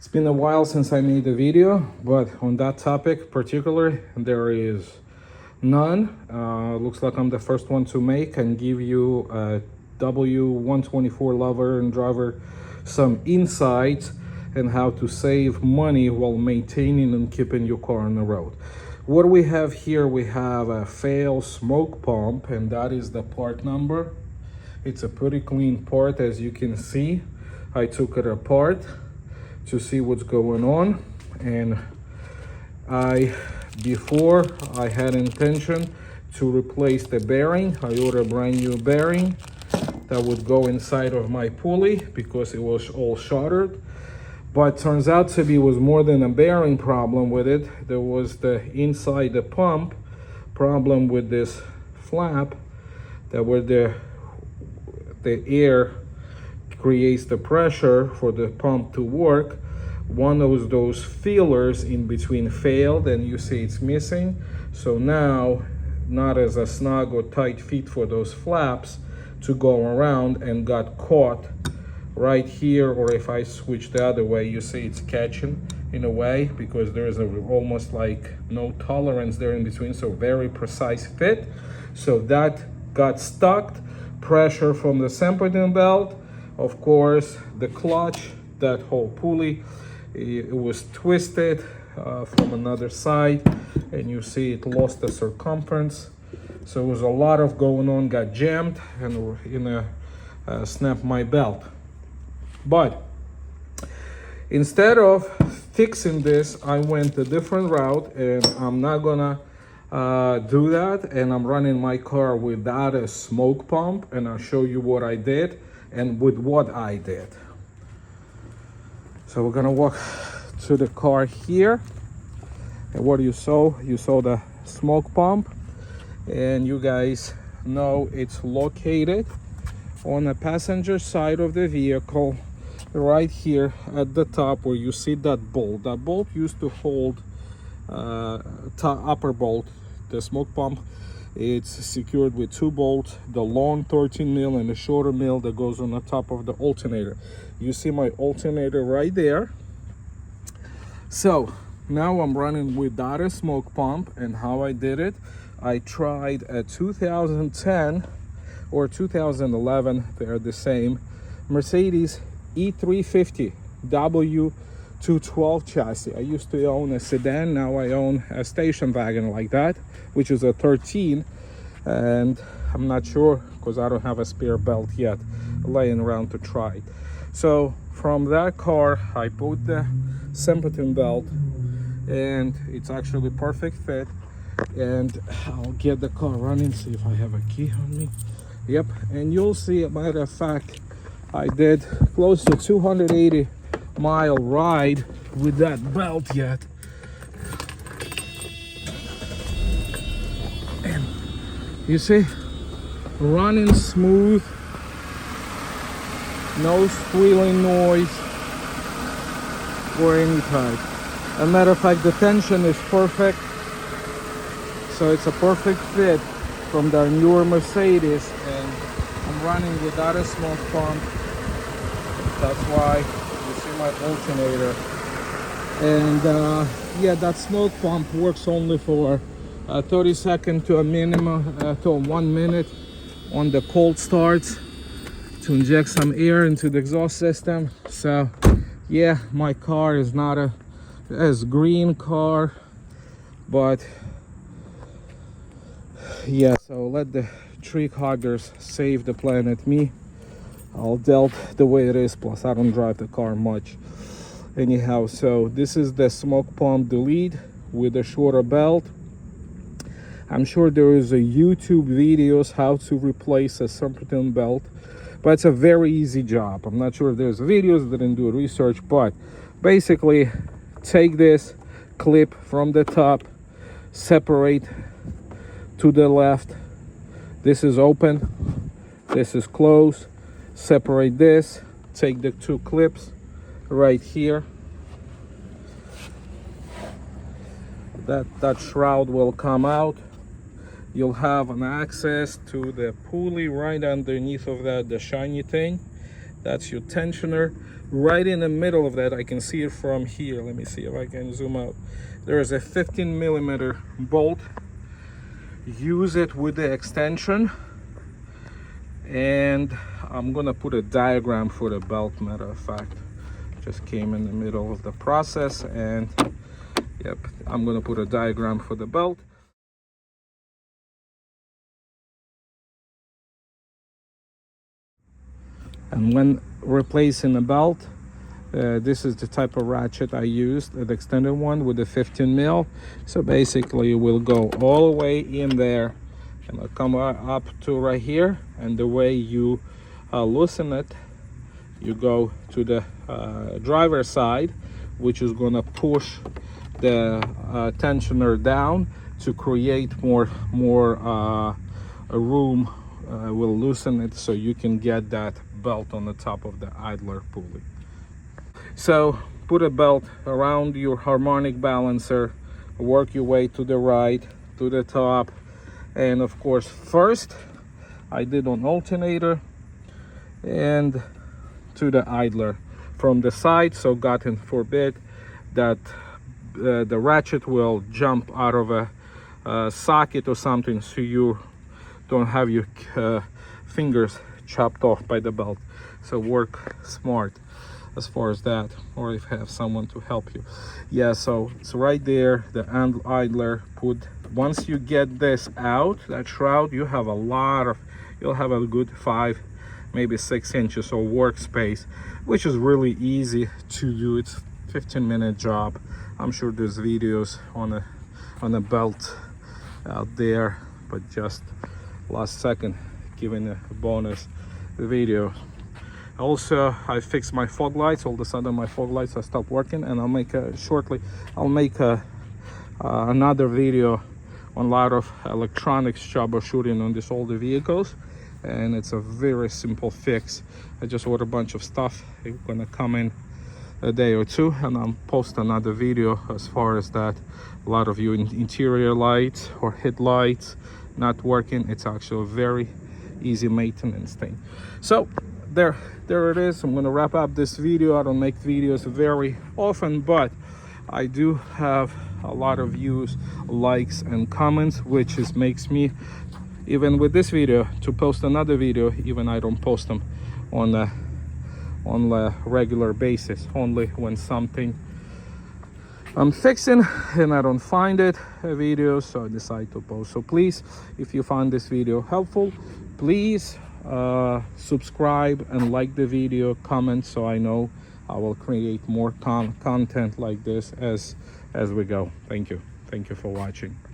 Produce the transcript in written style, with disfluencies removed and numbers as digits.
It's been a while since I made a video, but on that topic particularly, there is none. Looks like I'm the first one to make and give you a w124 lover and driver some insights and how to save money while maintaining and keeping your car on the road. What we have here, we have a failed smoke pump, and that is the part number. It's a pretty clean part, as you can see. I took it apart to see what's going on, and before I had intention to replace the bearing. I ordered a brand new bearing that would go inside of my pulley because it was all shattered. But turns out to be was more than a bearing problem with it. There was the inside the pump problem with this flap that where the air creates the pressure for the pump to work. One of those feelers in between failed, and you see it's missing. So now, not as a snug or tight fit for those flaps to go around, and got caught right here. Or if I switch the other way, you see it's catching in a way because there is almost like no tolerance there in between. So very precise fit. So that got stuck. Pressure from the Semperton belt. Of course, the clutch, that whole pulley, it was twisted from another side, and you see it lost the circumference. So it was a lot of going on, got jammed, and snapped my belt. But instead of fixing this, I went a different route, and I'm not gonna do that. And I'm running my car without a smoke pump, and I'll show you what I did and with what I did. So we're gonna walk to the car here, and what you saw the smoke pump, and you guys know it's located on the passenger side of the vehicle right here at the top where you see that bolt. That bolt used to hold upper bolt, the smoke pump. It's secured with two bolts, the long 13 mil and the shorter mil that goes on the top of the alternator. You see my alternator right there. So now I'm running without a smoke pump, and how I did it, I tried a 2010 or 2011, they're the same, Mercedes e320 w124 chassis. I used to own a sedan, now I own a station wagon like that, which is a 13, and I'm not sure because I don't have a spare belt yet laying around to try it. So from that car I bought the Semperton belt, and it's actually perfect fit. And I'll get the car running, see if I have a key on me. Yep, and you'll see, a matter of fact, I did close to 280-mile ride with that belt yet. And you see, running smooth, no squealing noise or any type. As a matter of fact, the tension is perfect. So it's a perfect fit from the newer Mercedes, and I'm running without a smoke pump. That's why you see my alternator. And yeah, that smoke pump works only for 30 seconds to a minimum to 1 minute on the cold starts to inject some air into the exhaust system. So yeah, my car is not as green car, but yeah, so let the tree huggers save the planet. Me, I'll dealt the way it is, plus I don't drive the car much anyhow. So this is the smoke pump delete with a shorter belt. I'm sure there is a YouTube videos how to replace a Semperton belt, but it's a very easy job. I'm not sure if there's videos, didn't do research, but basically take this clip from the top, separate to the left. This is open, this is closed. Separate this, take the two clips right here. That shroud will come out. You'll have an access to the pulley right underneath of that, the shiny thing. That's your tensioner. Right in the middle of that, I can see it from here. Let me see if I can zoom out. There is a 15mm bolt. Use it with the extension, and I'm gonna put a diagram for the belt. Matter of fact, just came in the middle of the process, and yep, I'm gonna put a diagram for the belt. And when replacing a belt, this is the type of ratchet I used, the extended one with the 15mm. So basically it will go all the way in there and it'll come up to right here, and the way you loosen it, you go to the driver's side, which is gonna push the tensioner down to create more room. Will loosen it so you can get that belt on the top of the idler pulley. So put a belt around your harmonic balancer, work your way to the right, to the top, and of course first I did on alternator and to the idler from the side, so God forbid that the ratchet will jump out of a socket or something, so you don't have your fingers chopped off by the belt. So work smart as far as that, or if you have someone to help you. Yeah, so it's right there, the idler. Once you get this out, that shroud, you have you'll have a good 5, maybe 6 inches of workspace, which is really easy to do. It's a 15-minute job. I'm sure there's videos on a belt out there, but just last second giving a bonus video. Also, I fixed my fog lights. All of a sudden my fog lights are stopped working, and I'll make another video on a lot of electronics troubleshooting on these older vehicles, and it's a very simple fix. I just ordered a bunch of stuff. It's gonna come in a day or two, and I'll post another video as far as that. A lot of you interior lights or headlights not working, it's actually a very easy maintenance thing. So there it is. I'm gonna wrap up this video. I don't make videos very often, but I do have a lot of views, likes and comments, which makes me, even with this video, to post another video. Even I don't post them on a regular basis, only when something I'm fixing and I don't find a video, so I decide to post. So please, if you find this video helpful, please subscribe and like the video, comment, so I know I will create more content like this as we go. Thank you for watching.